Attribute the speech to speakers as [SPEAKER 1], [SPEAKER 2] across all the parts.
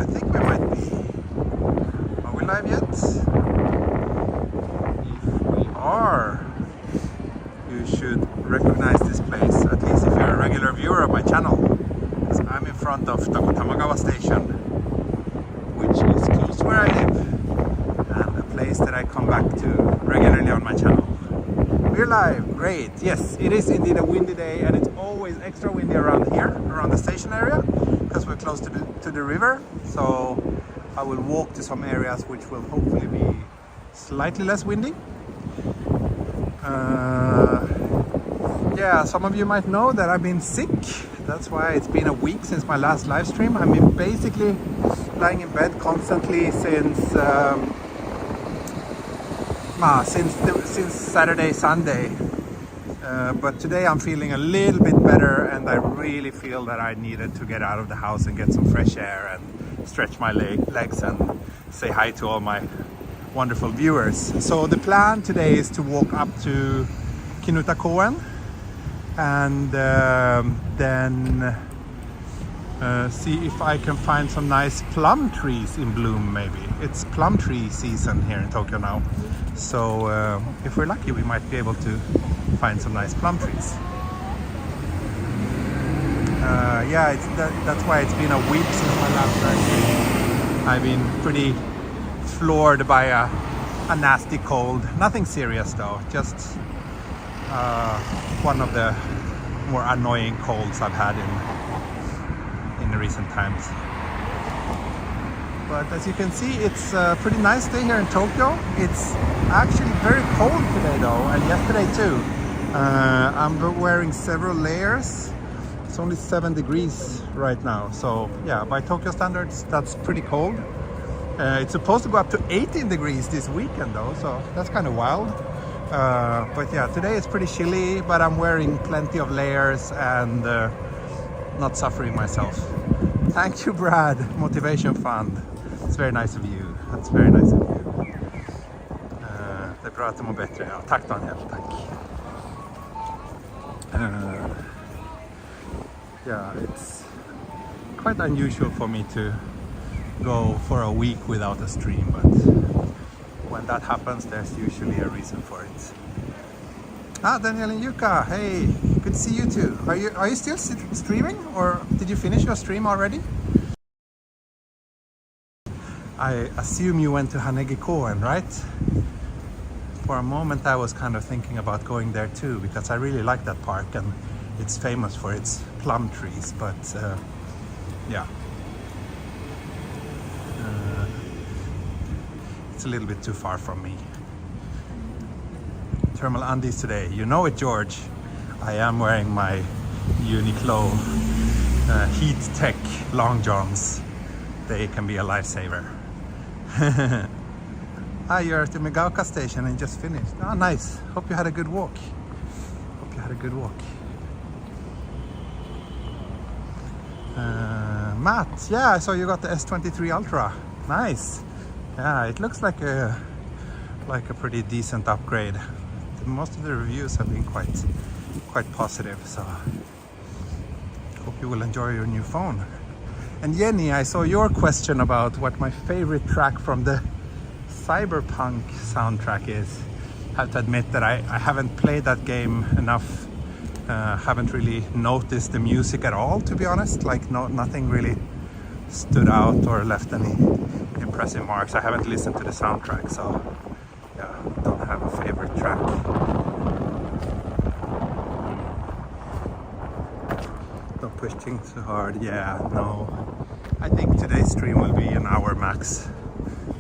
[SPEAKER 1] think we might be. Are we live yet? If we are, you should recognize this place, at least if you're a regular viewer of my channel. Because I'm in front of Takutamagawa Station, which is close to where I live, and a place that I come back to regularly on my channel. We're live, great. Yes, it is indeed a windy day, and it's always extra windy around here, around the station area, because we're close to the river. So I will walk to some areas which will hopefully be slightly less windy. Yeah, some of you might know that I've been sick. That's why it's been a week since my last live stream. I've been basically lying in bed constantly since Saturday, Sunday. But today I'm feeling a little bit better, and I really feel that I needed to get out of the house and get some fresh air and stretch my legs and say hi to all my wonderful viewers. So the plan today is to walk up to Kinuta and then see if I can find some nice plum trees in bloom. Maybe it's plum tree season here in Tokyo now, so if we're lucky we might be able to find some nice plum trees. Yeah, that's why it's been a week since my last birthday. I've been pretty floored by a nasty cold. Nothing serious though, just one of the more annoying colds I've had in the recent times. But as you can see, it's a pretty nice day here in Tokyo. It's actually very cold today though, and yesterday too. I'm wearing several layers. It's only 7 degrees right now, so yeah, by Tokyo standards that's pretty cold. It's supposed to go up to 18 degrees this weekend though, so that's kind of wild. But yeah, today it's pretty chilly, but I'm wearing plenty of layers and not suffering myself. Thank you, Brad, Motivation Fund. It's very nice of you. That's very nice of you. Det är bra att du mår bättre. Ja, tack Daniel, tack. Yeah, it's quite unusual for me to go for a week without a stream, but when that happens, there's usually a reason for it. Ah, Daniel and Yuka, hey, good to see you too. Are you still streaming, or did you finish your stream already? I assume you went to Hanegi-koen, right? For a moment I was kind of thinking about going there too, because I really like that park and it's famous for its plum trees, but yeah. It's a little bit too far from me. Thermal undies today. You know it, George. I am wearing my Uniqlo Heat Tech long johns. They can be a lifesaver. Ah, you're at the Megaoka station and just finished. Ah, nice. Hope you had a good walk. Hope you had a good walk. Matt, yeah, so you got the S23 Ultra. Nice. Yeah, it looks like a pretty decent upgrade. Most of the reviews have been quite positive, so hope you will enjoy your new phone. And Jenny, I saw your question about what my favorite track from the Cyberpunk soundtrack is. I have to admit that I haven't played that game enough. Haven't really noticed the music at all, to be honest. Like nothing really stood out or left any impressive marks. I haven't listened to the soundtrack, so yeah, don't have a favorite track. Don't push things too hard. Yeah, no. I think today's stream will be an hour max,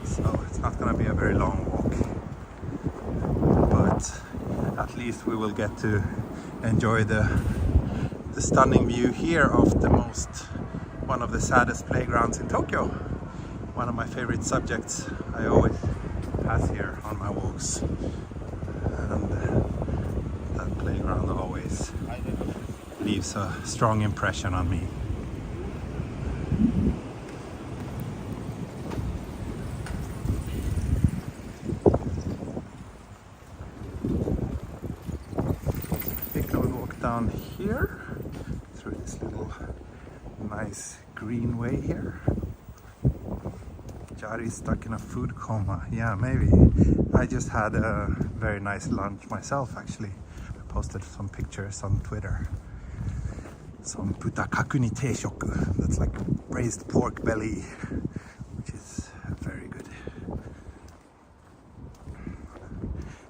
[SPEAKER 1] so it's not gonna be a very long walk. But at least we will get to enjoy the stunning view here of one of the saddest playgrounds in Tokyo. One of my favorite subjects I always pass here on my walks, and that playground always leaves a strong impression on me. I think I will walk down here through this little nice green way here. Jari stuck in a food coma. Yeah, maybe. I just had a very nice lunch myself, actually. I posted some pictures on Twitter. Some putakakuni teishoku. That's like braised pork belly, which is very good.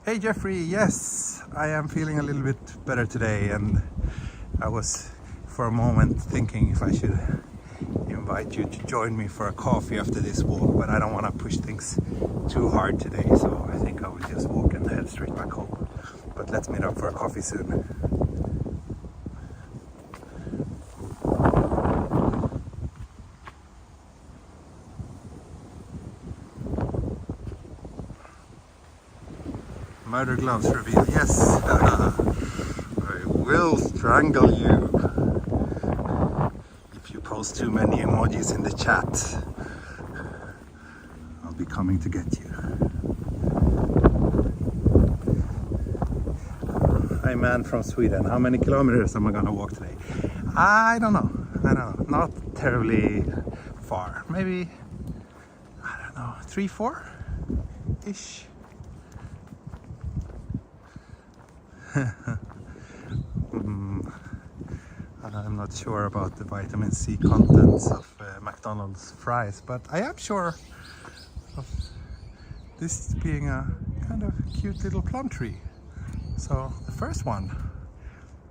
[SPEAKER 1] Hey Jeffrey, yes, I am feeling a little bit better today, and I was for a moment thinking if I should invite you to join me for a coffee after this walk, but I don't want to push things too hard today, so I think I will just walk and head straight back home. But let's meet up for a coffee soon. Murder gloves reveal. Yes, I will strangle you if you post too many emojis in the chat. I'll be coming to get you. Hi man from Sweden. How many kilometers am I gonna walk today? I don't know. Not terribly far. Maybe, I don't know, 3-4-ish. I'm not sure about the vitamin C contents of McDonald's fries, but I am sure of this being a kind of cute little plum tree. So the first one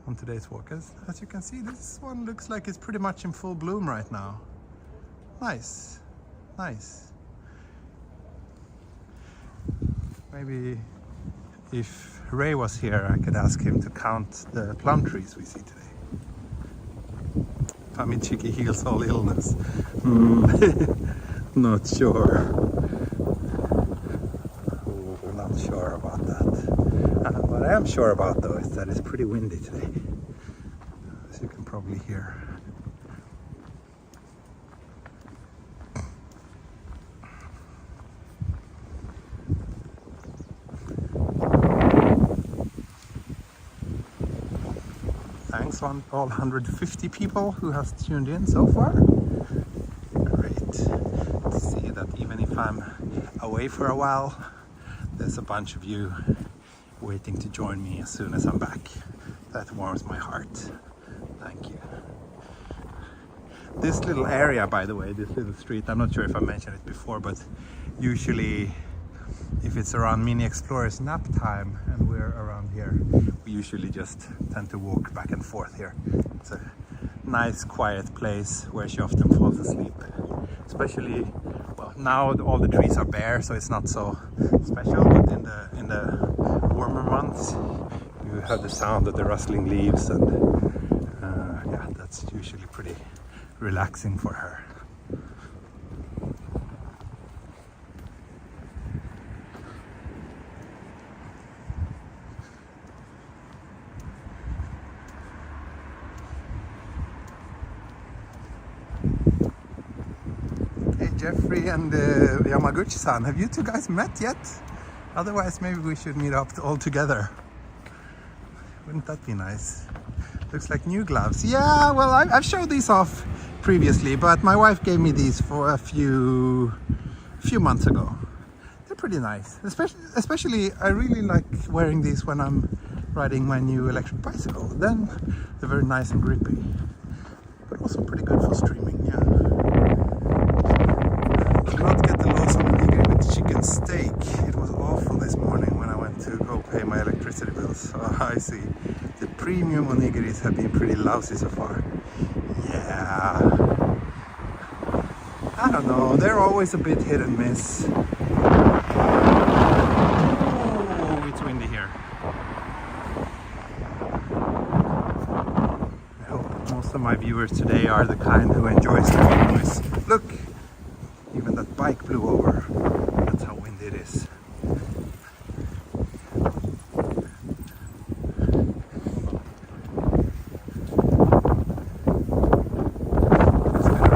[SPEAKER 1] on today's walk, as you can see, this one looks like it's pretty much in full bloom right now. Nice, nice. Maybe if Ray was here, I could ask him to count the plum trees we see today. Pamichiki heals all illness. Not sure. Ooh, not sure about that. What I am sure about though is that it's pretty windy today, as you can probably hear. Thanks on all 150 people who have tuned in so far. Great to see that even if I'm away for a while, there's a bunch of you waiting to join me as soon as I'm back. That warms my heart. Thank you. This little area, by the way, this little street, I'm not sure if I mentioned it before, but usually if it's around Mini Explorer's nap time and we're around here, we usually just tend to walk back and forth here. It's a nice quiet place where she often falls asleep. Especially, well, now all the trees are bare, so it's not so special, but in the warmer months you have the sound of the rustling leaves, and yeah, that's usually pretty relaxing for her. Jeffrey and Yamaguchi-san, have you two guys met yet? Otherwise, maybe we should meet up all together. Wouldn't that be nice? Looks like new gloves. Yeah, well, I've showed these off previously, but my wife gave me these for a few months ago. They're pretty nice. Especially, I really like wearing these when I'm riding my new electric bicycle. Then they're very nice and grippy, but also pretty good for streaming. Yeah. Not get the loss on onigiri with chicken steak. It was awful this morning when I went to go pay my electricity bills. So I see. The premium onigiris have been pretty lousy so far. Yeah. I don't know. They're always a bit hit and miss. Oh, it's windy here. I hope most of my viewers today are the kind who enjoys the noise. Look! Even that bike blew over. That's how windy it is.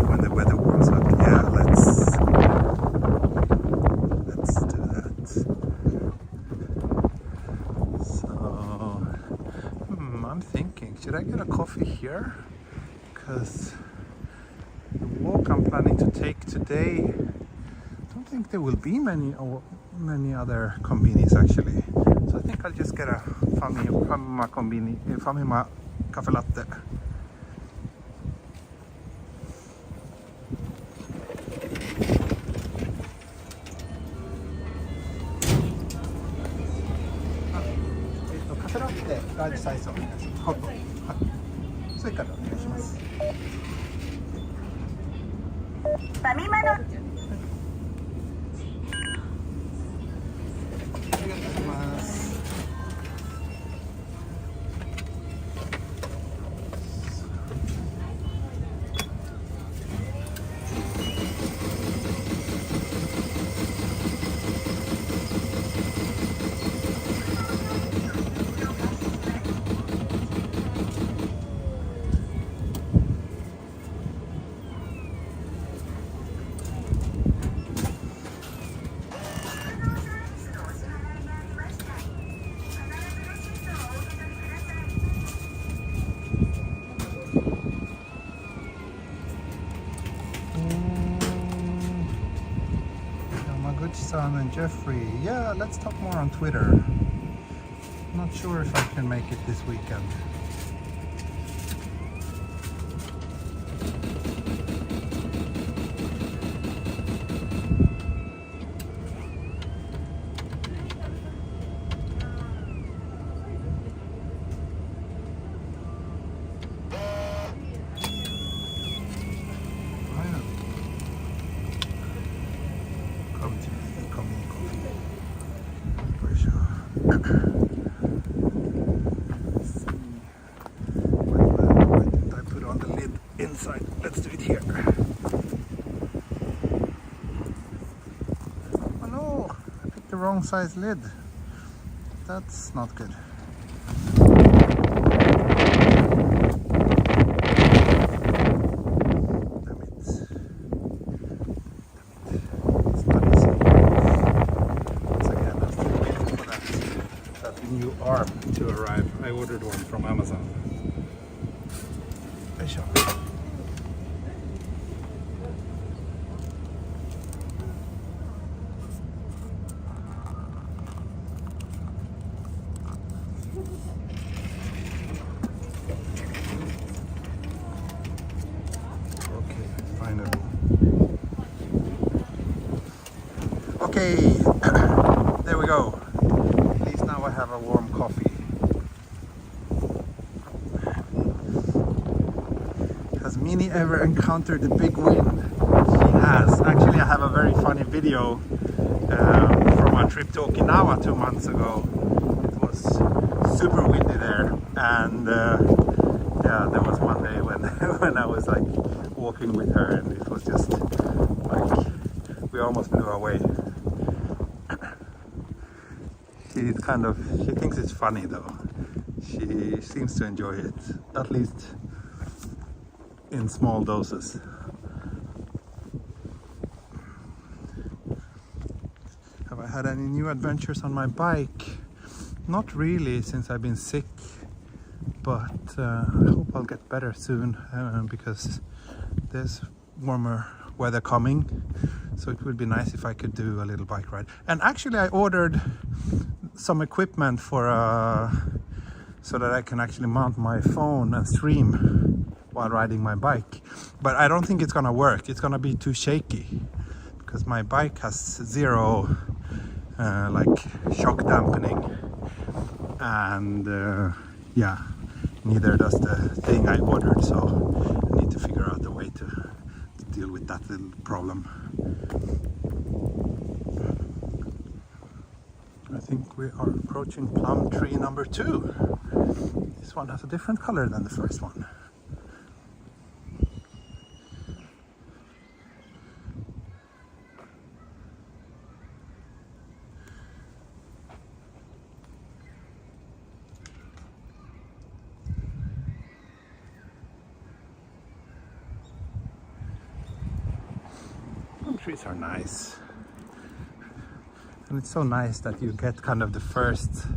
[SPEAKER 1] When the weather warms up, yeah, let's do that. So, I'm thinking, should I get a coffee here? Because the walk I'm planning to take today, I don't think there will be many other combinis actually. So I think I'll just get a Famima cafe latte. Cafe latte ラージサイズお願いします。ホット。はい。それからお願いします。ファミマの。Yamaguchi-san and Jeffrey. Yeah, let's talk more on Twitter. Not sure if I can make it this weekend. Inside. Let's do it here. Oh no, I picked the wrong size lid. That's not good. Damn it. It's not easy. Once again, I'm still waiting for that new arm to arrive. I ordered one from Amazon. Sure. Okay, there we go. At least now I have a warm coffee. Has Minnie ever encountered a big wind? She has. Actually, I have a very funny video from our trip to Okinawa 2 months ago. It was super windy there, and yeah, there was one day when when I was like walking with her, and it was just like we almost blew away. She thinks it's funny though. She seems to enjoy it, at least in small doses. Have I had any new adventures on my bike? Not really, since I've been sick, but I hope I'll get better soon because there's warmer weather coming, so it would be nice if I could do a little bike ride. And actually I ordered some equipment for so that I can actually mount my phone and stream while riding my bike, but I don't think it's gonna work. It's gonna be too shaky because my bike has zero like shock dampening, and yeah, neither does the thing I ordered, so I need to figure out a way to deal with that little problem. I think we are approaching plum tree number 2. This one has a different color than the first one. Plum trees are nice. And it's so nice that you get kind of the first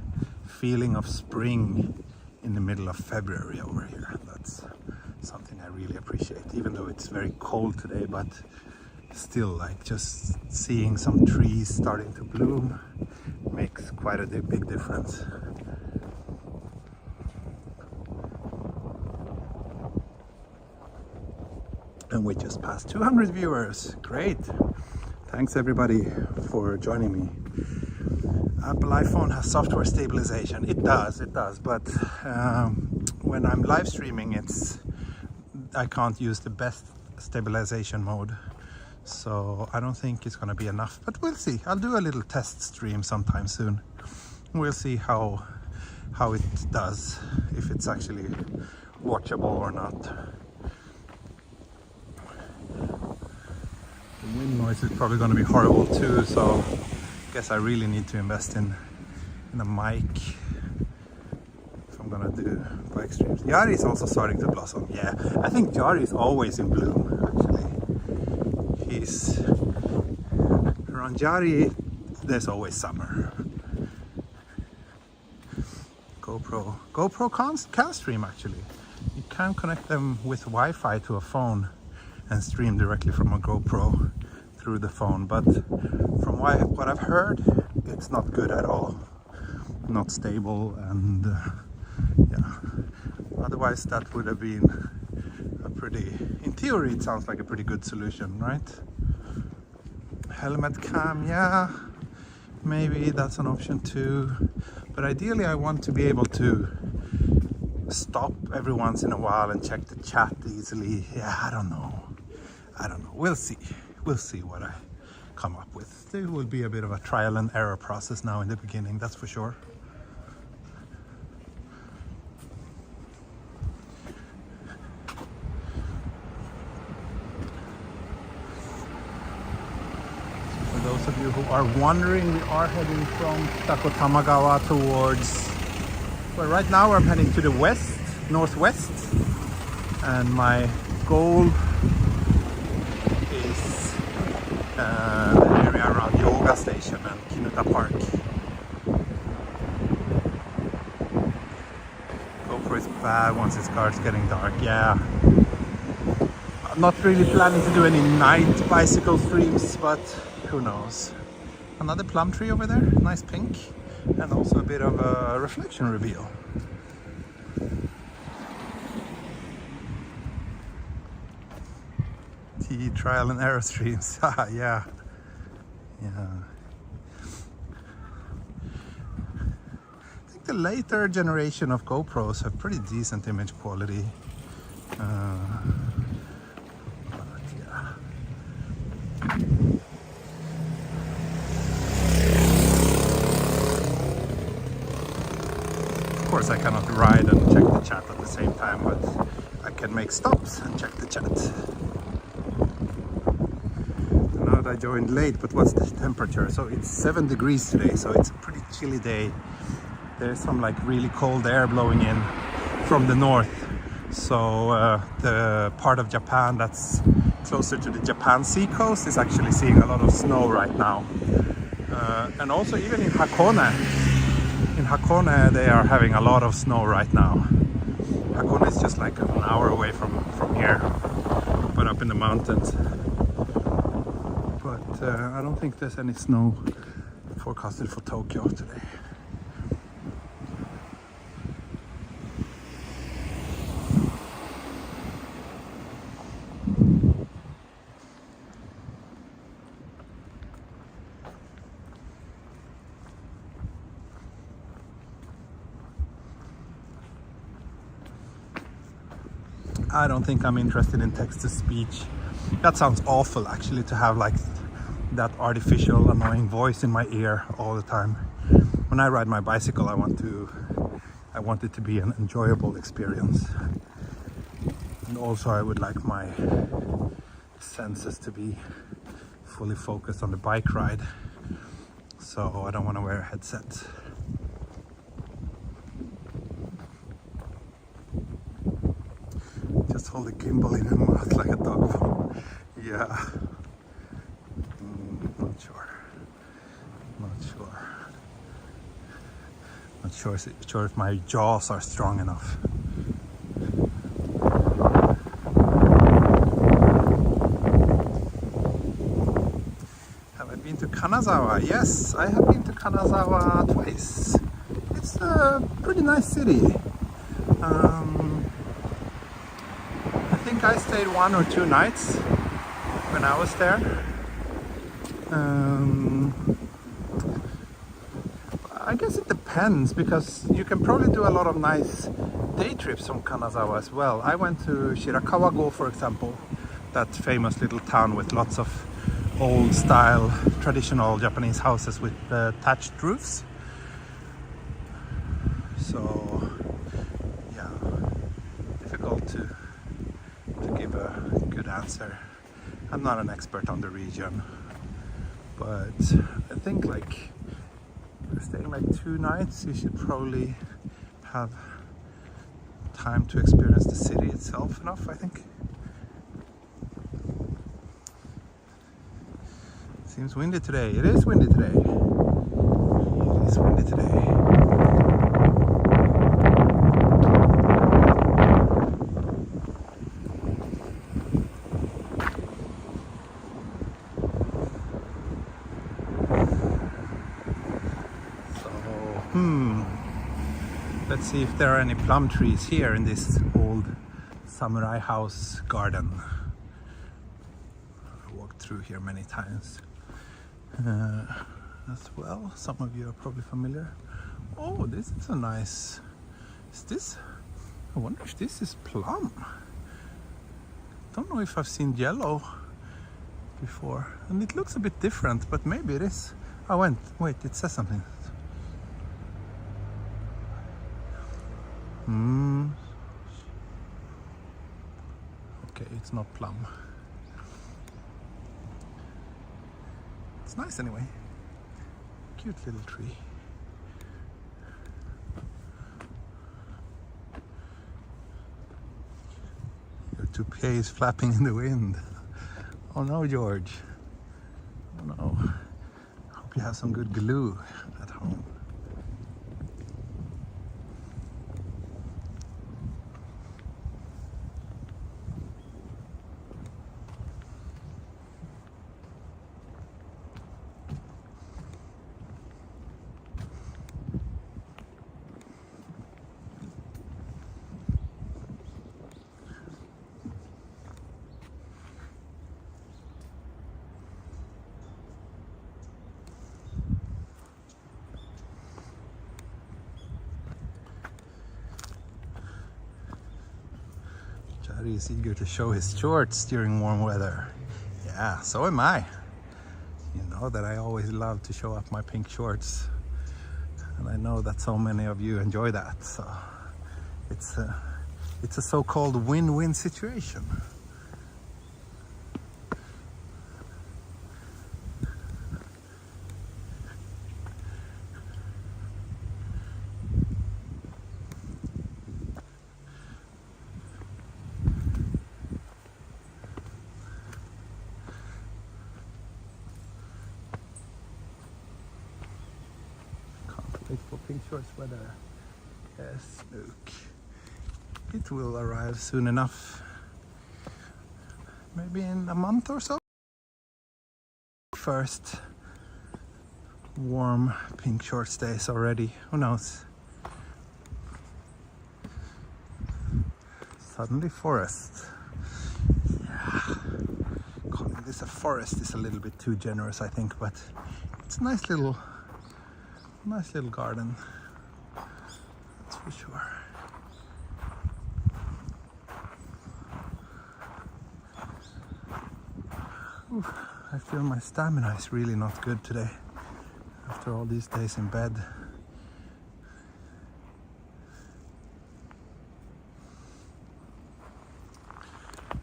[SPEAKER 1] feeling of spring in the middle of February over here. That's something I really appreciate, even though it's very cold today, but still, like, just seeing some trees starting to bloom makes quite a big difference. And we just passed 200 viewers. Great. Thanks everybody for joining me. Apple iPhone has software stabilization. It does, but when I'm live streaming, I can't use the best stabilization mode. So I don't think it's gonna be enough, but we'll see. I'll do a little test stream sometime soon. We'll see how it does, if it's actually watchable or not. The wind noise is probably going to be horrible too, so I guess I really need to invest in a mic if I'm going to do bike streams. Yari is also starting to blossom. Yeah, I think Yari is always in bloom, actually. Around Yari, there's always summer. GoPro can stream, actually. You can connect them with Wi-Fi to a phone and stream directly from a GoPro through the phone, but from what I've heard, it's not good at all. Not stable, and yeah. Otherwise, that would have been in theory, it sounds like a pretty good solution, right? Helmet cam, yeah, maybe that's an option too. But ideally, I want to be able to stop every once in a while and check the chat easily. Yeah, I don't know. We'll see what I come up with. There will be a bit of a trial and error process now in the beginning, that's for sure. For those of you who are wondering, we are heading from Takotamagawa towards, well, right now I'm heading to the northwest, and my goal is the area around Yoga Station and Kinuta Park. GoPro is bad once it starts getting dark, yeah. I'm not really planning to do any night bicycle streams, but who knows. Another plum tree over there, nice pink, and also a bit of a reflection reveal. Trial and error streams. Yeah. I think the later generation of GoPros have pretty decent image quality. But yeah. Of course, I cannot ride and check the chat at the same time, but I can make stops and check the chat. I joined late, but what's the temperature? So it's 7 degrees today, so it's a pretty chilly day. There's some like really cold air blowing in from the north. So the part of Japan that's closer to the Japan sea coast is actually seeing a lot of snow right now. And also even in Hakone. In Hakone they are having a lot of snow right now. Hakone is just like an hour away from here, but up in the mountains. I don't think there's any snow forecasted for Tokyo today. I don't think I'm interested in text-to-speech. That sounds awful, actually, to have like that artificial annoying voice in my ear all the time. When I ride my bicycle, I want it to be an enjoyable experience, and also I would like my senses to be fully focused on the bike ride, so I don't want to wear a headset. Just hold the gimbal in your mouth like a dog phone. Yeah. Not sure if my jaws are strong enough. been to Kanazawa? Yes, I have been to Kanazawa twice. It's a pretty nice city. I think I stayed 1 or 2 nights when I was there. I guess it depends, because you can probably do a lot of nice day trips from Kanazawa as well. I went to Shirakawa-go, for example, that famous little town with lots of old style traditional Japanese houses with thatched roofs. So yeah, difficult to give a good answer. I'm not an expert on the region, but I think like staying like 2 nights, you should probably have time to experience the city itself enough, I think. Seems windy today. It is windy today. It is windy today. Let's see if there are any plum trees here in this old samurai house garden. I walked through here many times as well. Some of you are probably familiar. Oh, this is a nice... Is this... I wonder if this is plum. Don't know if I've seen yellow before. And it looks a bit different, but maybe it is. Oh, wait, it says something. Okay, it's not plum. It's nice anyway. Cute little tree. Your toupee is flapping in the wind. Oh no, George. Oh no. Hope you have some good glue at home. Jari is eager to show his shorts during warm weather. Yeah, so am I. You know that I always love to show up my pink shorts. And I know that so many of you enjoy that. So it's a so-called win-win situation. For pink shorts weather. Yes, look. It will arrive soon enough. Maybe in a month or so. First warm pink shorts days already. Who knows? Suddenly forest. Yeah. Calling this a forest is a little bit too generous, I think, but it's a nice little garden, that's for sure. Ooh, I feel my stamina is really not good today after all these days in bed.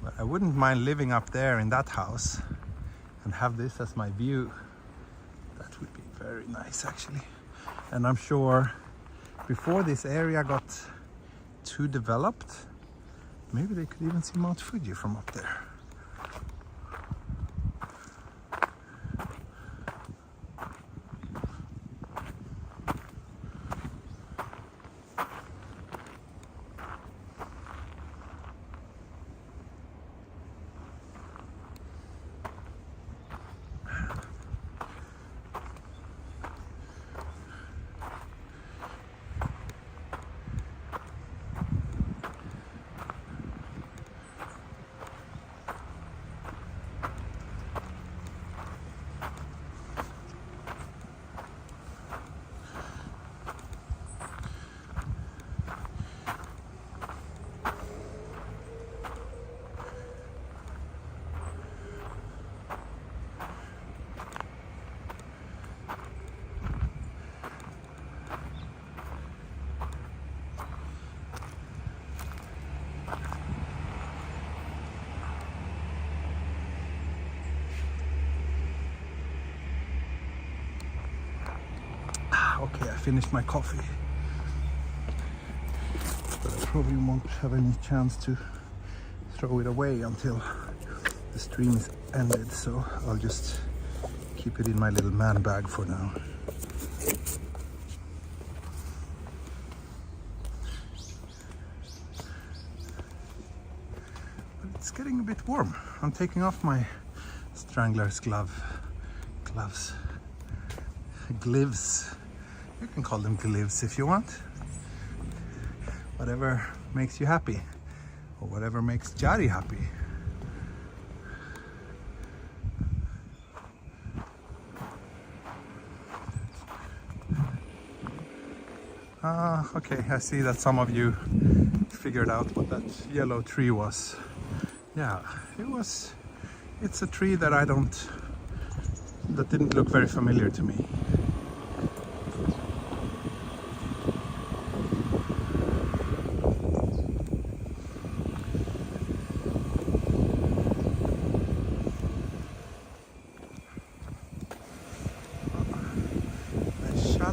[SPEAKER 1] But I wouldn't mind living up there in that house and have this as my view. That would be very nice actually. And I'm sure before this area got too developed, maybe they could even see Mount Fuji from up there. finished my coffee. But I probably won't have any chance to throw it away until the stream is ended, so I'll just keep it in my little man bag for now. But it's getting a bit warm. I'm taking off my strangler's gloves. Glivs. You can call them glivs if you want. Whatever makes you happy, or whatever makes Jari happy. Okay, I see that some of you figured out what that yellow tree was. Yeah, it's a tree that that didn't look very familiar to me.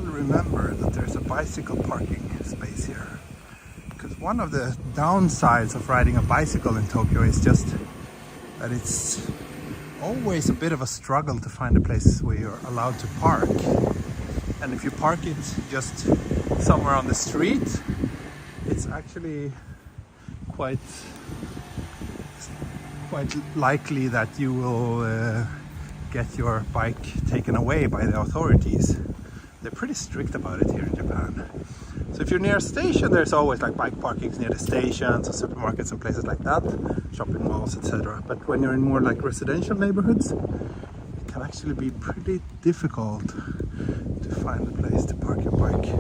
[SPEAKER 1] Remember that there's a bicycle parking space here, because one of the downsides of riding a bicycle in Tokyo is just that it's always a bit of a struggle to find a place where you're allowed to park. And if you park it just somewhere on the street, it's actually quite likely that you will get your bike taken away by the authorities. They're pretty strict about it here in Japan. So if you're near a station, there's always like bike parkings near the stations or supermarkets and places like that, shopping malls, etc. But when you're in more like residential neighborhoods, it can actually be pretty difficult to find a place to park your bike.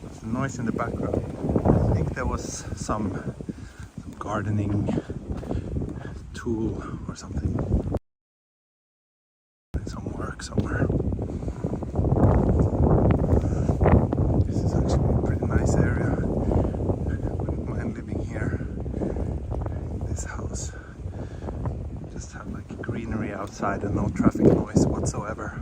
[SPEAKER 1] There's a noise in the background. I think there was some gardening tool or something. Some work somewhere. This is actually a pretty nice area. I wouldn't mind living here in this house. Just have like greenery outside and no traffic noise whatsoever.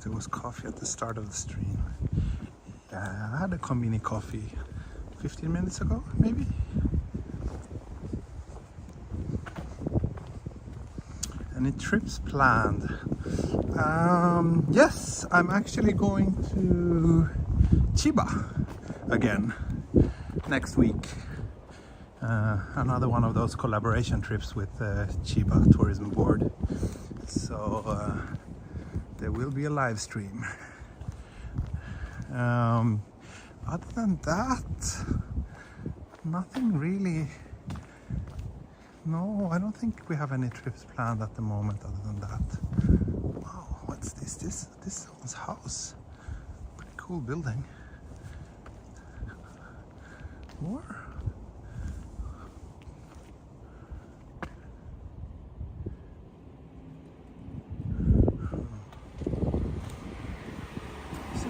[SPEAKER 1] There was coffee at the start of the stream. Yeah, I had a convenient coffee 15 minutes ago, maybe. Any trips planned? Yes, I'm actually going to Chiba again next week. Another one of those collaboration trips with Chiba Tourism Board. So there will be a live stream. Other than that, nothing really. No, I don't think we have any trips planned at the moment other than that. Wow, what's this? This is someone's house. Pretty cool building. More?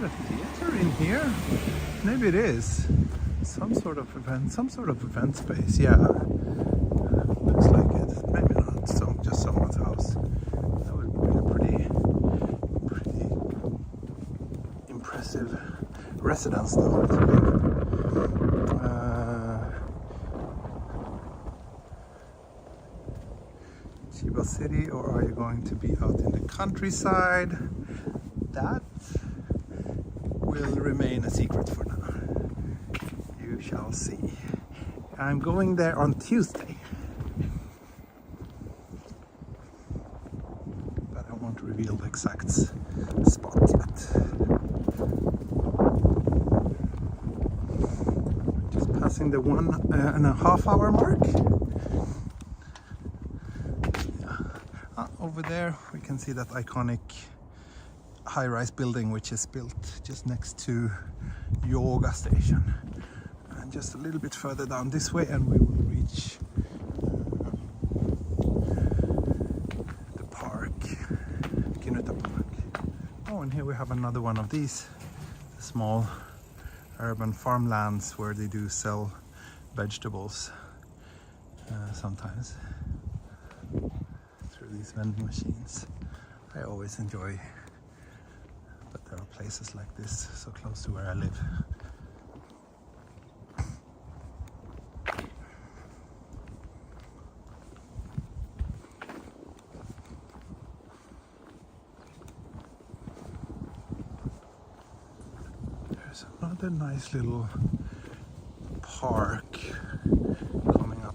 [SPEAKER 1] A theater in here? Maybe it is. Some sort of event space, yeah. Looks like it. Maybe not. Just someone's house. That would be a pretty impressive residence though, I think. Chiba City, or are you going to be out in the countryside? That will remain a secret for now. You shall see. I'm going there on Tuesday. But I won't reveal the exact spot yet. Just passing the 1.5 hour mark. Yeah. Over there we can see that iconic high-rise building which is built just next to yoga station, and just a little bit further down this way and we will reach the park, Kinuta park. Oh, and here we have another one of these small urban farmlands where they do sell vegetables sometimes through these vending machines. I always enjoy that there are places like this so close to where I live. There's another nice little park coming up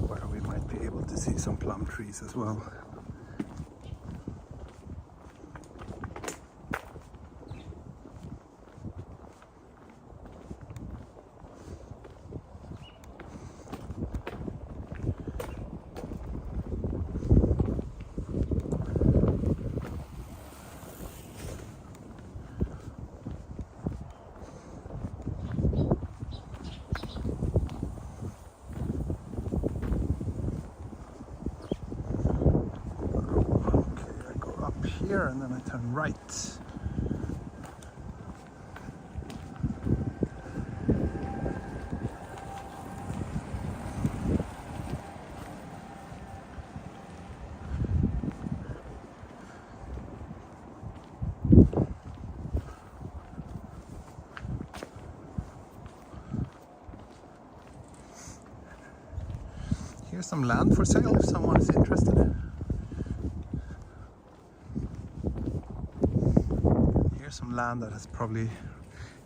[SPEAKER 1] where we might be able to see some plum trees as well. Here and then I turn right. Here's some land for sale if someone is interested. Some land that has probably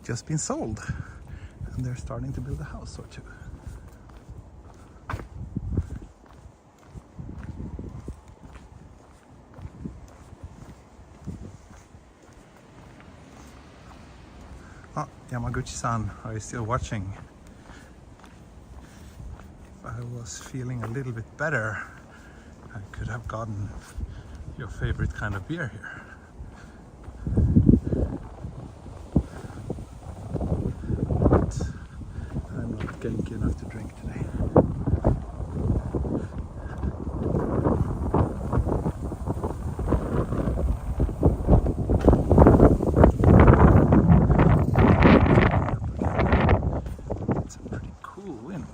[SPEAKER 1] just been sold and they're starting to build a house or two. Oh, Yamaguchi-san, are you still watching? If I was feeling a little bit better, I could have gotten your favorite kind of beer here. Genki enough to drink today. It's a pretty cool wind.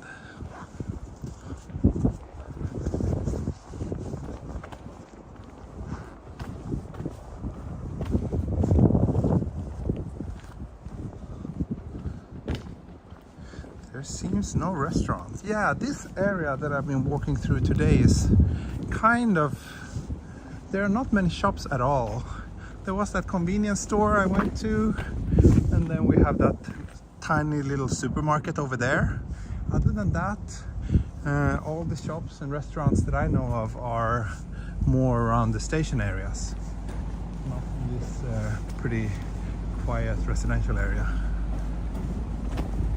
[SPEAKER 1] There seems no restaurants. Yeah, this area that I've been walking through today is kind of... there are not many shops at all. There was that convenience store I went to, and then we have that tiny little supermarket over there. Other than that, all the shops and restaurants that I know of are more around the station areas, not in this pretty quiet residential area.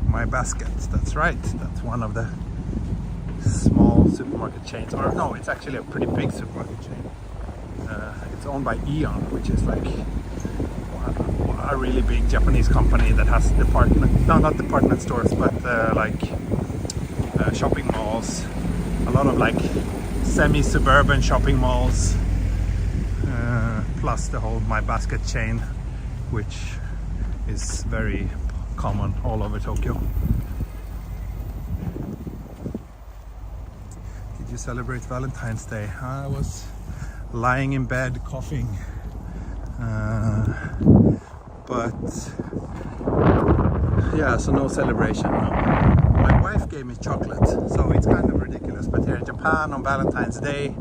[SPEAKER 1] My Basket, that's right, that's one of the small supermarket chains, or no, it's actually a pretty big supermarket chain. It's owned by Eon, which is like a really big Japanese company that has not department stores, but shopping malls, a lot of like semi-suburban shopping malls, plus the whole My Basket chain, which is very common all over Tokyo. Did you celebrate Valentine's Day? I was lying in bed coughing, but yeah, so no celebration. No. My wife gave me chocolate, so it's kind of ridiculous, but here in Japan on Valentine's Day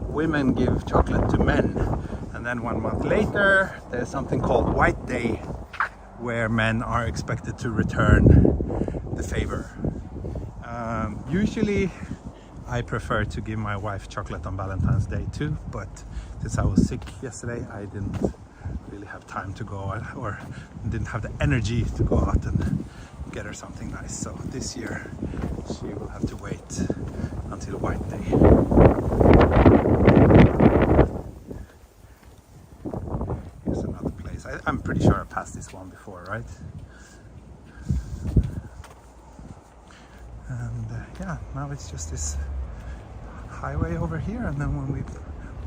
[SPEAKER 1] women give chocolate to men, and then 1 month later there's something called White Day, where men are expected to return the favor. Usually I prefer to give my wife chocolate on Valentine's Day too, but since I was sick yesterday I didn't really have time to go out, or didn't have the energy to go out and get her something nice. So this year she will have to wait until White Day. I'm pretty sure I passed this one before, right? And yeah, now it's just this highway over here, and then when we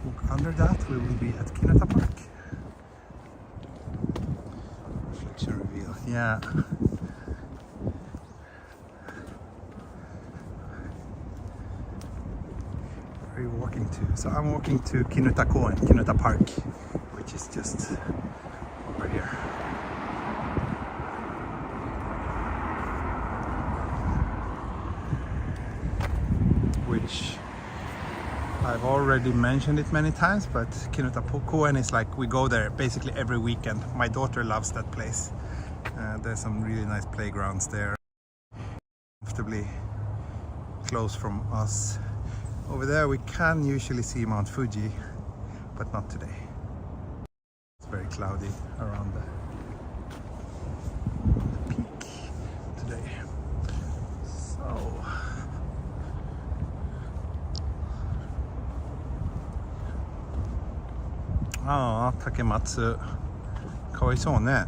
[SPEAKER 1] walk under that, we will be at Kinuta Park. Reflection reveal, yeah. Where are you walking to? So I'm walking to Kinuta Park, which is just over here. Which I've already mentioned it many times, but Kinuta is like, we go there basically every weekend. My daughter loves that place. There's some really nice playgrounds there, comfortably close from us. Over there we can usually see Mount Fuji, but not today. It's very cloudy around the peak today. So Takematsu, kawaisou ne.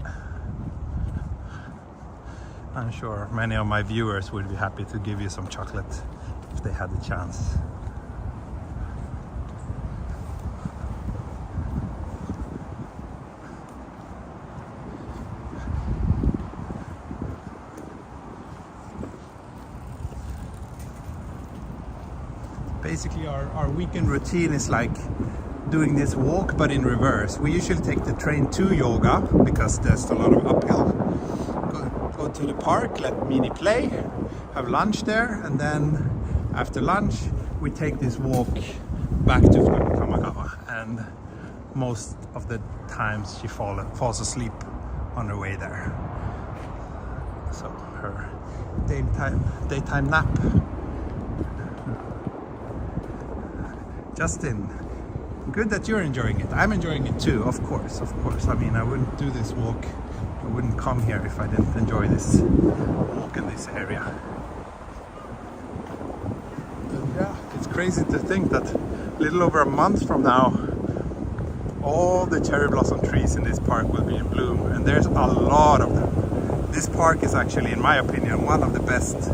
[SPEAKER 1] I'm sure many of my viewers would be happy to give you some chocolate if they had the chance. Basically our weekend routine is like doing this walk but in reverse. We usually take the train to yoga because there's a lot of uphill. Go to the park, let Mini play, have lunch there, and then after lunch we take this walk back to Kamagawa, and most of the times she falls asleep on her way there. So her daytime nap. Justin, good that you're enjoying it. I'm enjoying it too, of course. I mean, I wouldn't do this walk, I wouldn't come here if I didn't enjoy this walk in this area. And yeah, it's crazy to think that a little over a month from now, all the cherry blossom trees in this park will be in bloom, and there's a lot of them. This park is actually, in my opinion, one of the best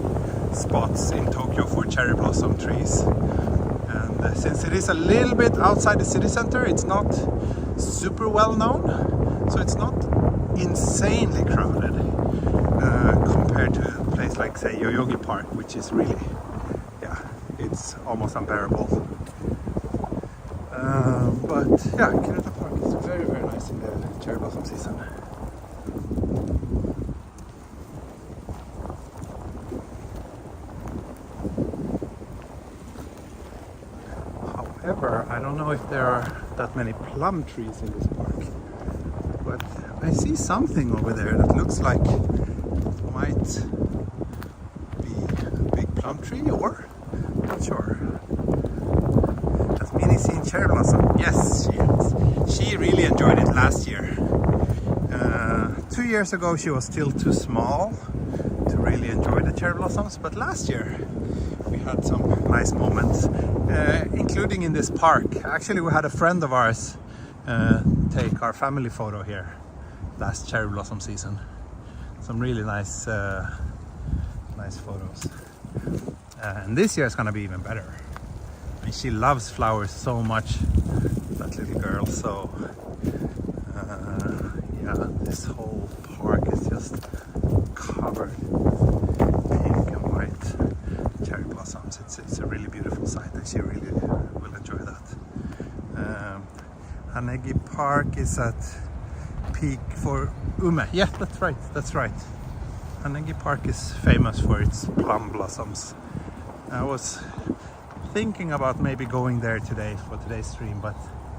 [SPEAKER 1] spots in Tokyo for cherry blossom trees. And since it is a little bit outside the city center, it's not super well known, so it's not insanely crowded compared to a place like, say, Yoyogi Park, which is really, yeah, it's almost unbearable. But yeah, Kinuta Park is very, very nice in the cherry blossom season. However, I don't know if there are that many plum trees in this park, but I see something over there that looks like it might be a big plum tree, or I'm not sure. Has Minnie seen cherry blossom? Yes, she has. She really enjoyed it last year. 2 years ago she was still too small to really enjoy the cherry blossoms, but last year we had some nice moments, including in this park. Actually, we had a friend of ours take our family photo here last cherry blossom season. Some really nice photos. And this year is gonna be even better. I mean, she loves flowers so much, that little girl. So yeah, this whole park is just covered in pink and white cherry blossoms. It's a really beautiful sight, and she really will enjoy that. Hanegi Park is at peak for Ume. Yeah, that's right. Hanegi Park is famous for its plum blossoms. I was thinking about maybe going there today for today's stream, but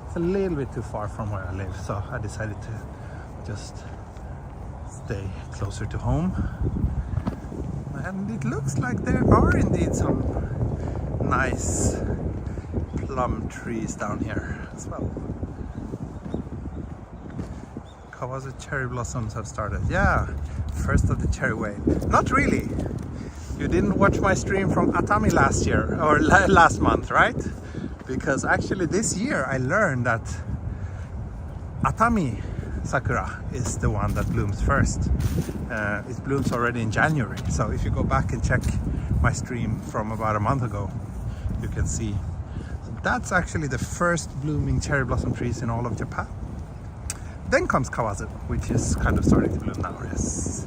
[SPEAKER 1] it's a little bit too far from where I live, so I decided to just stay closer to home. And it looks like there are indeed some nice plum trees down here as well. Kawazu cherry blossoms have started. Yeah, first of the cherry wave. Not really. You didn't watch my stream from Atami last year, or last month, right? Because actually this year I learned that Atami sakura is the one that blooms first. It blooms already in January, so if you go back and check my stream from about a month ago, you can see. So that's actually the first blooming cherry blossom trees in all of Japan. Then comes kawazu, which is kind of starting to bloom now. Yes.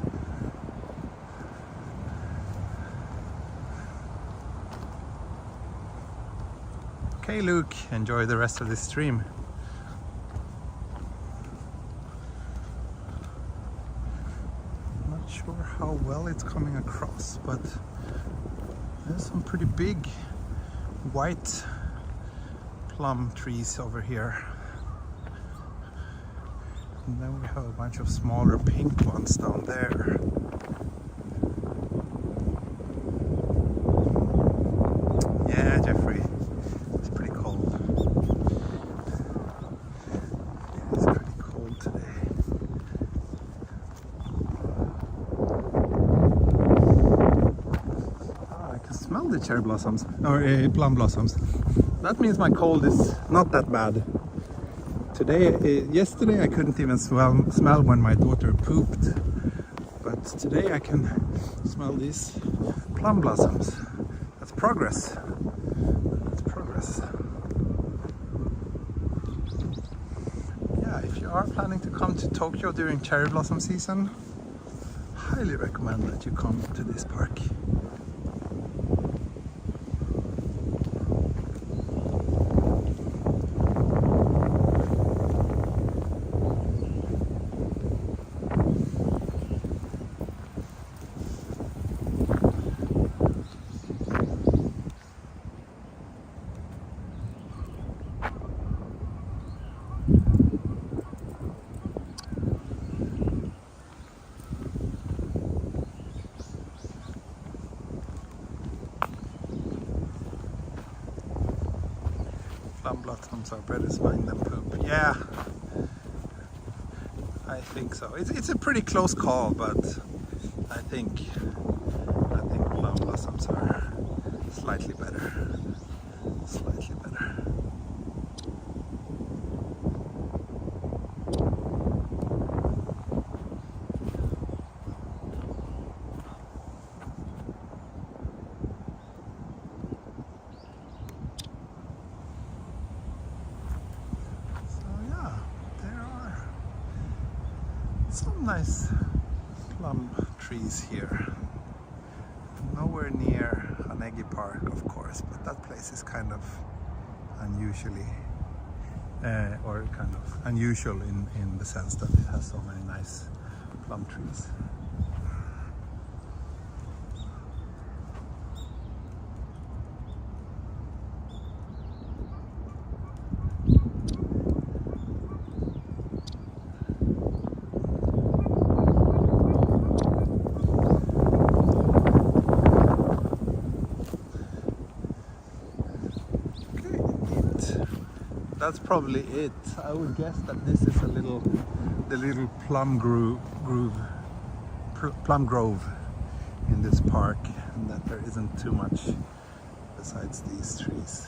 [SPEAKER 1] Okay, Luke, enjoy the rest of this stream. Not sure how well it's coming across, but there's some pretty big white plum trees over here. And then we have a bunch of smaller pink ones down there. Yeah, Jeffrey. It's pretty cold. It's pretty cold today. Oh, I can smell the cherry blossoms, or plum blossoms. That means my cold is not that bad. Today, yesterday I couldn't even smell when my daughter pooped, but today I can smell these plum blossoms. That's progress. That's progress. Yeah, if you are planning to come to Tokyo during cherry blossom season, highly recommend that you come to this park. Plum blossoms are better smelling than poop. Yeah, I think so. It's a pretty close call, but I think plum blossoms are slightly better. Slightly better. Some nice plum trees here. Nowhere near Hanegi Park, of course, but that place is kind of unusually, or kind of unusual in the sense that it has so many nice plum trees. That's probably it. I would guess that this is the little plum grove in this park, and that there isn't too much besides these trees.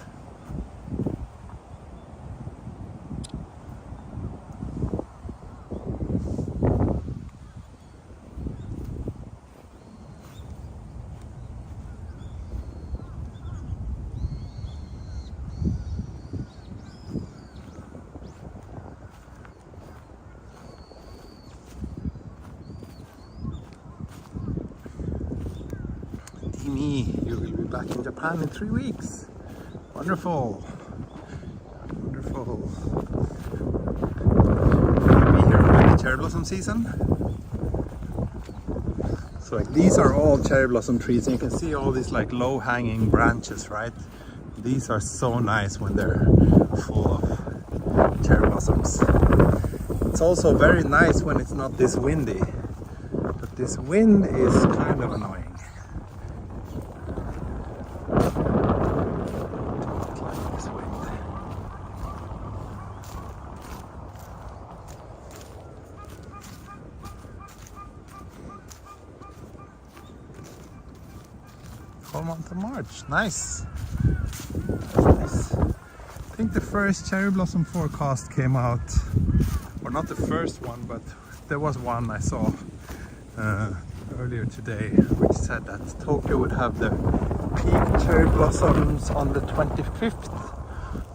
[SPEAKER 1] You will be back in Japan in 3 weeks. Wonderful. Wonderful. I'll be here for the cherry blossom season. So like these are all cherry blossom trees, and you can see all these like low hanging branches, right? These are so nice when they're full of cherry blossoms. It's also very nice when it's not this windy, but this wind is kind of annoying. Whole month of March, nice. That's nice. I think the first cherry blossom forecast came out, or not the first one, but there was one I saw earlier today which said that Tokyo would have the peak cherry blossoms on the 25th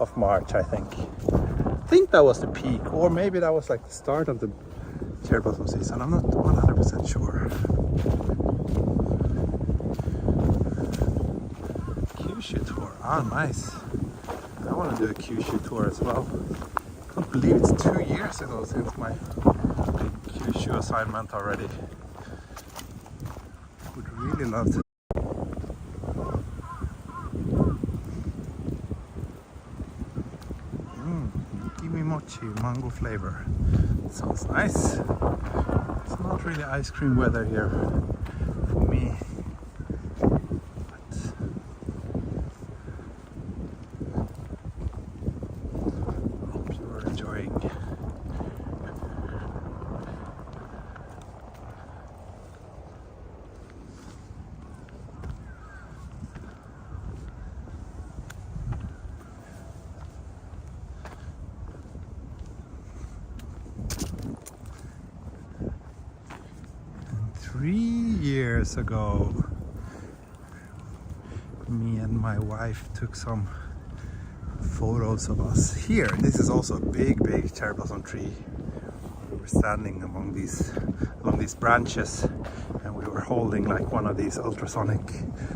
[SPEAKER 1] of March, I think. I think that was the peak, or maybe that was like the start of the cherry blossom season. I'm not 100% sure. Kyushu tour, nice. I want to do a Kyushu tour as well. I can't believe it's 2 years ago since my big Kyushu assignment already. Would really love to. Gimme mochi, mango flavor. Sounds nice. It's not really ice cream weather here for me. Hope you are enjoying. And 3 years ago, me and my wife took some photos of us here. This is also a big cherry blossom tree. We were standing along these branches, and we were holding like one of these ultrasonic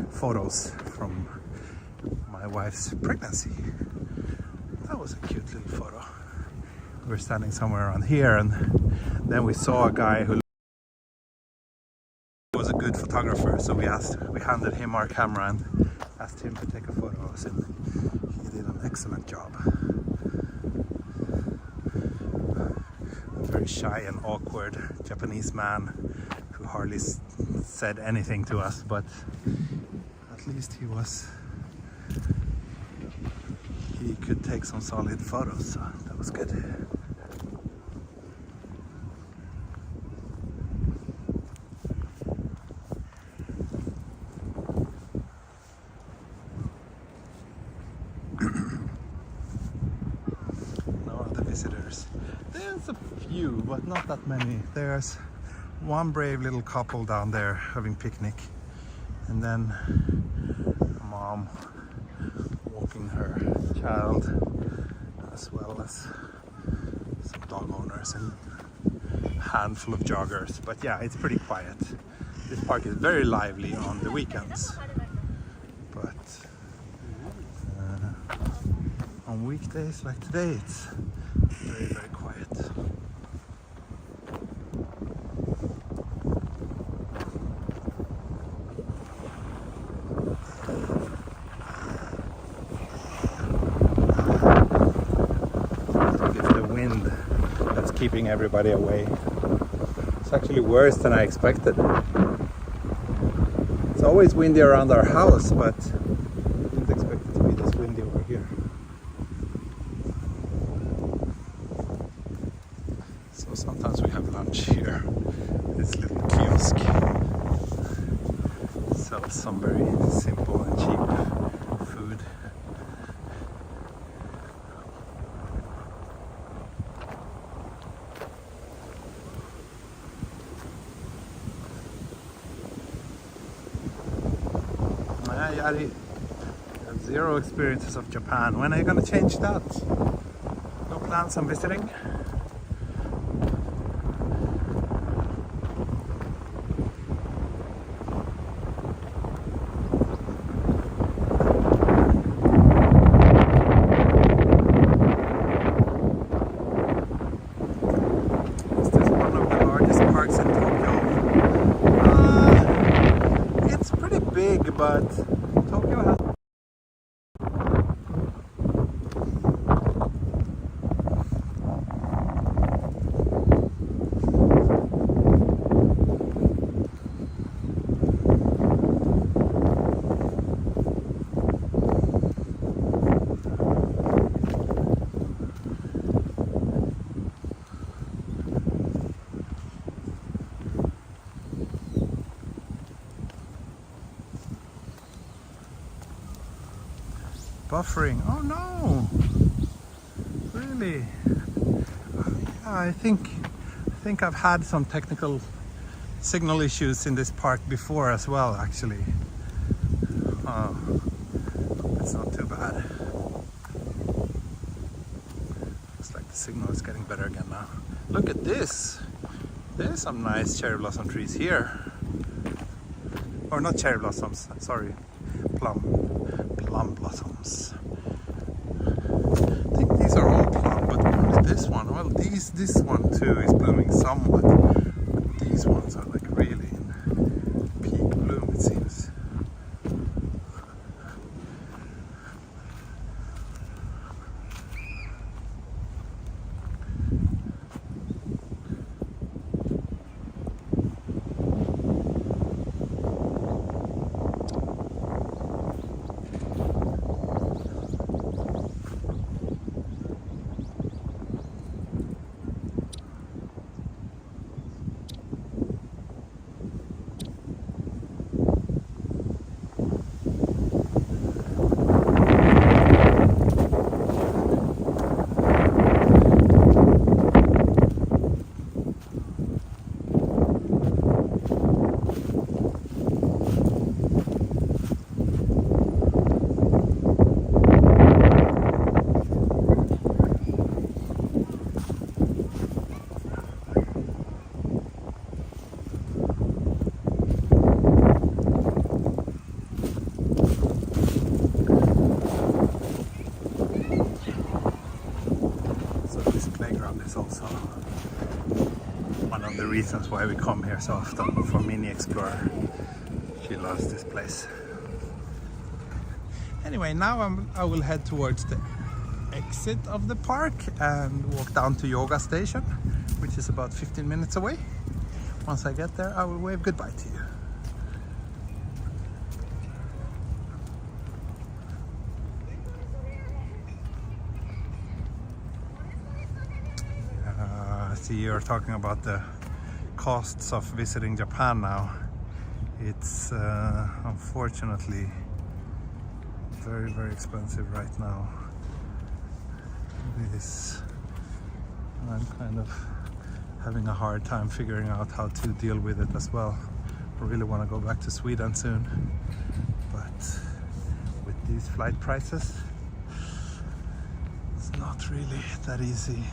[SPEAKER 1] photos from my wife's pregnancy. That was a cute little photo. We were standing somewhere around here, and then we saw a guy who was a good photographer, so we handed him our camera and asked him to take a photo of us, and he did an excellent job. A very shy and awkward Japanese man who hardly said anything to us, but at least he could take some solid photos, so that was good. Visitors. There's a few, but not that many. There's one brave little couple down there having picnic, and then a mom walking her child, as well as some dog owners and a handful of joggers. But yeah, it's pretty quiet. This park is very lively on the weekends, but on weekdays like today, it's very quiet. I think it's the wind that's keeping everybody away. It's actually worse than I expected. It's always windy around our house, but I didn't expect it to be this windy over here. So sometimes we have lunch here. This little kiosk sells some very simple and cheap food. Yari, zero experiences of Japan. When are you going to change that? No plans on visiting? But Tokyo has buffering. Oh no! Really? I think I've had some technical signal issues in this park before as well, actually. It's not too bad. Looks like the signal is getting better again now. Look at this! There's some nice cherry blossom trees here. Or not cherry blossoms, sorry. Plum blossoms. I think these are all plum, but only this one. Well, this one too is blooming somewhat. But these ones are like really in peak bloom, it seems. Reasons why we come here so often for Mini Explorer. She loves this place. Anyway, now I will head towards the exit of the park and walk down to Yoga Station, which is about 15 minutes away. Once I get there, I will wave goodbye to you. See, you're talking about the costs of visiting Japan now. It's unfortunately very, very expensive right now. I'm kind of having a hard time figuring out how to deal with it as well. I really want to go back to Sweden soon, but with these flight prices, it's not really that easy.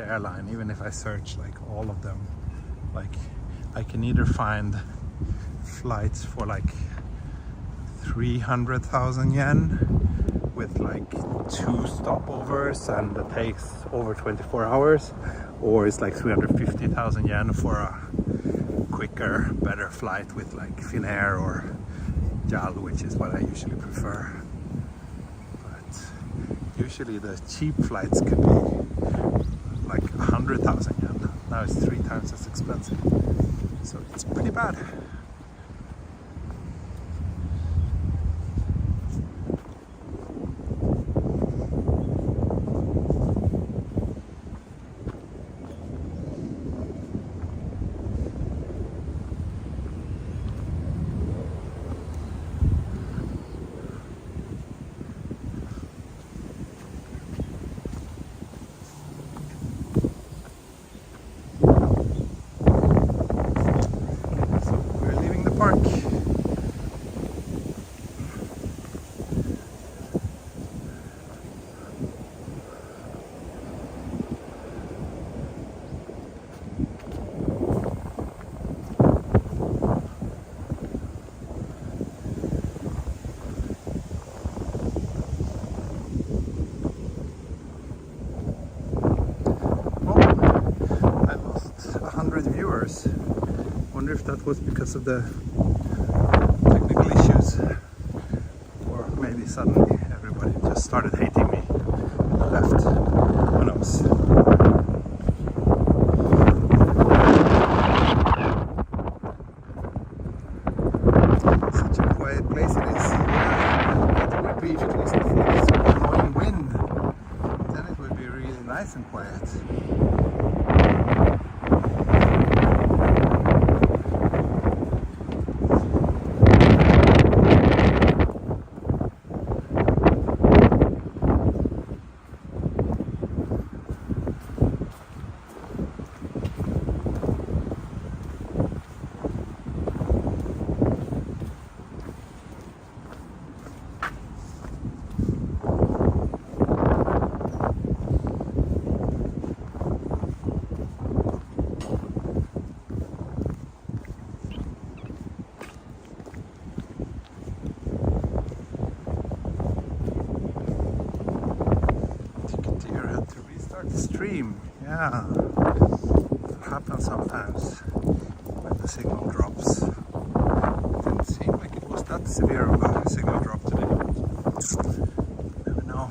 [SPEAKER 1] Airline, even if I search like all of them, like I can either find flights for like 300,000 yen with like 2 stopovers and it takes over 24 hours, or it's like 350,000 yen for a quicker, better flight with like Finnair or JAL, which is what I usually prefer. But usually the cheap flights could be like 100,000 yen. Now it's 3 times as expensive. So it's pretty bad. Wonder if that was because of the technical issues, or maybe suddenly everybody just started hating me and left. Who knows? Such a quiet place it is. Yeah, it would be if it wasn't for this annoying wind. Then it would be really nice and quiet. stream. Yeah, that happens sometimes when the signal drops. Didn't seem like it was that severe of a signal drop today. Never know.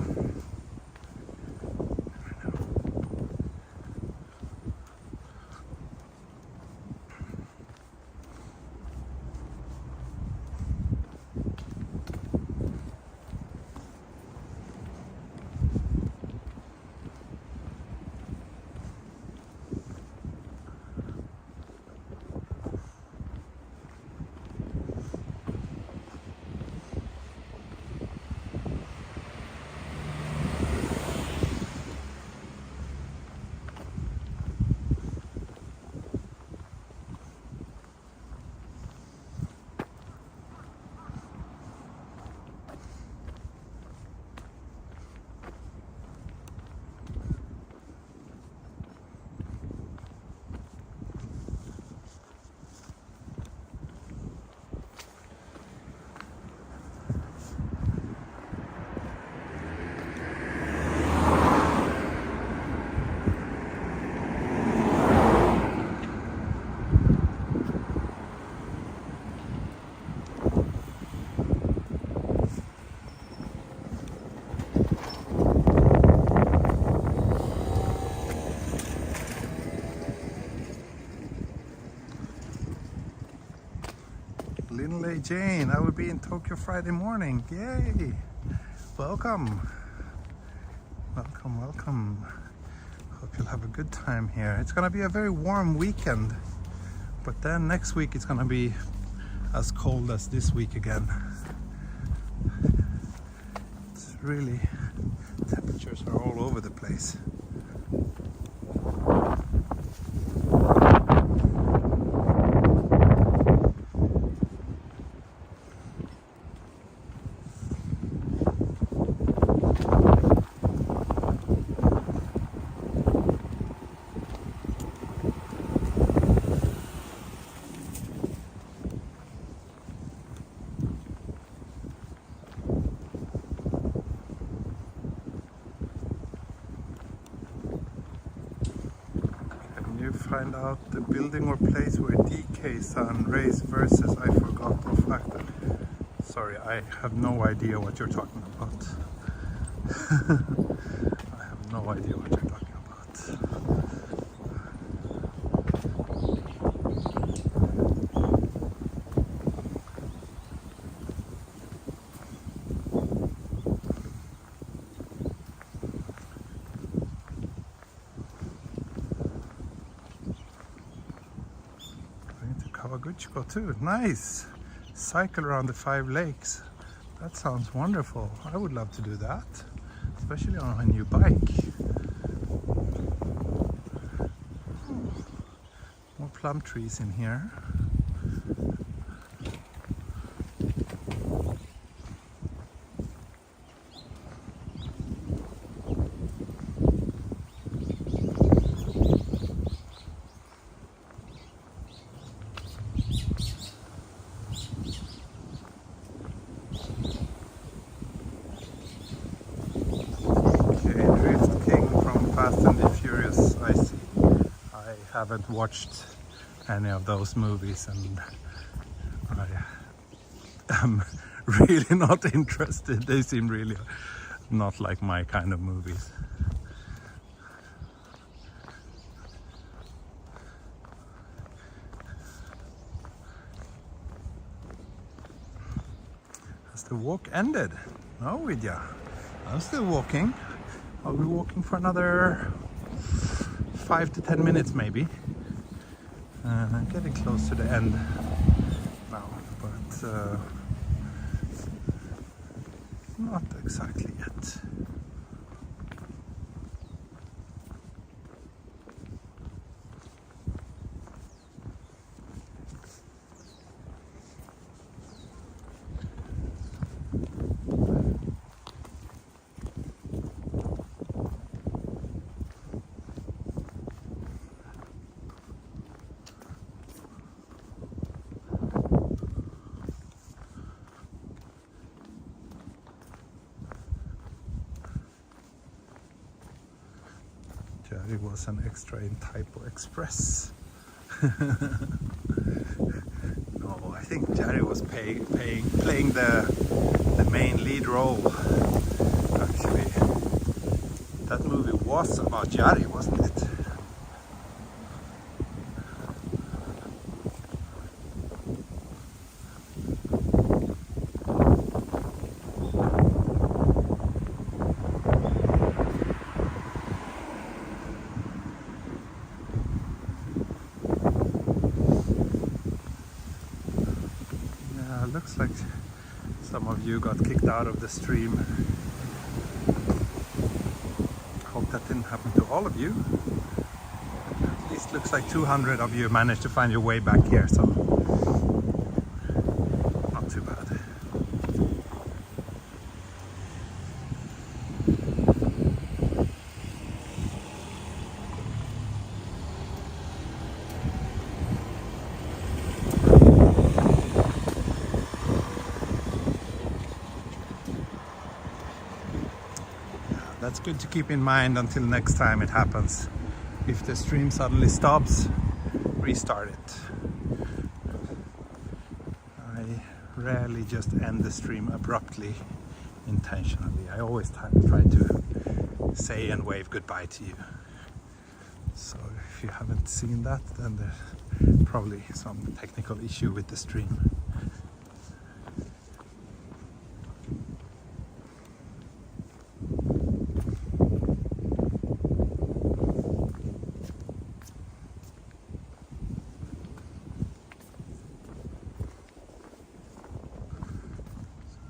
[SPEAKER 1] Linley Jane, I will be in Tokyo Friday morning. Yay! Welcome. Welcome, welcome. Hope you'll have a good time here. It's gonna be a very warm weekend, but then next week it's gonna be as cold as this week again. It's really, temperatures are all over the place. Find out the building or place where DK San race versus I forgot Profactor. Sorry, I have no idea what you're talking about. I have no idea what you're talking about. Kawaguchiko too, nice! Cycle around the 5 lakes. That sounds wonderful. I would love to do that, especially on a new bike. More plum trees in here. I haven't watched any of those movies and I am really not interested. They seem really not like my kind of movies. Has the walk ended? No, Vidya. I'm still walking. I'll be walking for another 5 to 10 minutes maybe. I'm getting close to the end now, but not exactly yet. Jerry was an extra in Typo Express. No, I think Jerry was playing the main lead role. Actually, that movie was about Jerry, wasn't it? Looks like some of you got kicked out of the stream. Hope that didn't happen to all of you. At least looks like 200 of you managed to find your way back here, so not too bad. That's good to keep in mind until next time it happens. If the stream suddenly stops, restart it. I rarely just end the stream abruptly, intentionally. I always try to say and wave goodbye to you. So if you haven't seen that, then there's probably some technical issue with the stream.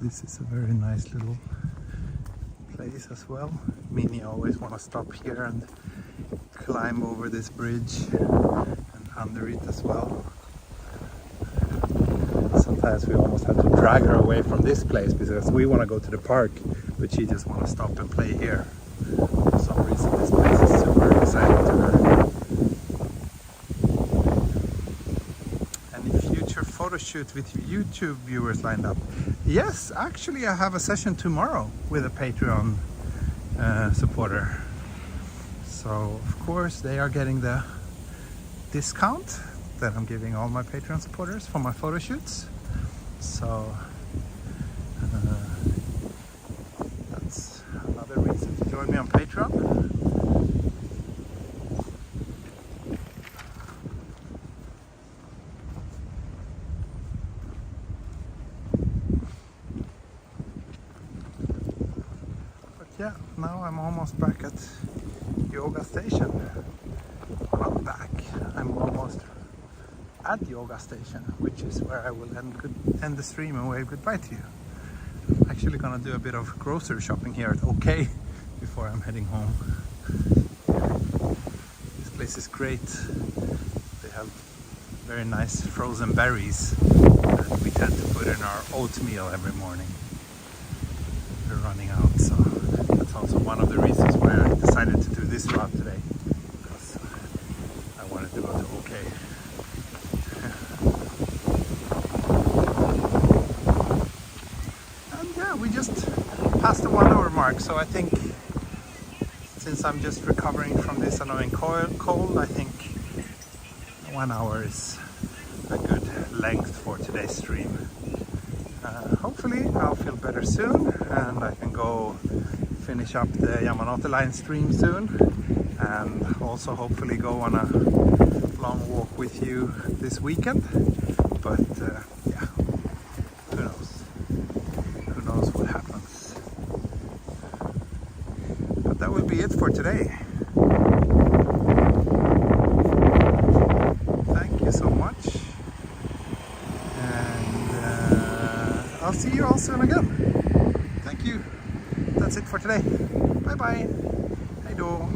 [SPEAKER 1] This is a very nice little place as well. Meaning I always want to stop here and climb over this bridge and under it as well. Sometimes we almost have to drag her away from this place because we want to go to the park, but she just wants to stop and play here. For some reason this place is super exciting to her. Any future photo shoot with YouTube viewers lined up? Yes, actually I have a session tomorrow with a Patreon supporter. So of course they are getting the discount that I'm giving all my Patreon supporters for my photo shoots. So that's another reason to join me on Patreon. Yeah, now I'm almost back at Yoga Station. Not back, I'm almost at Yoga Station, which is where I will end the stream and wave goodbye to you. I'm actually gonna do a bit of grocery shopping here at OK before I'm heading home. This place is great. They have very nice frozen berries that we tend to put in our oatmeal every morning. We're running out, so that's also one of the reasons why I decided to do this route today, because I wanted to go to OK. And yeah, we just passed the 1 hour mark, so I think since I'm just recovering from this annoying cold, I think 1 hour is a good length for today's stream. Hopefully I'll feel better soon and I can go finish up the Yamanote line stream soon, and also hopefully go on a long walk with you this weekend. But yeah, who knows? Who knows what happens? But that will be it for today. Thank you so much. I'll see you all soon again. Thank you. That's it for today. Bye bye. Hej då.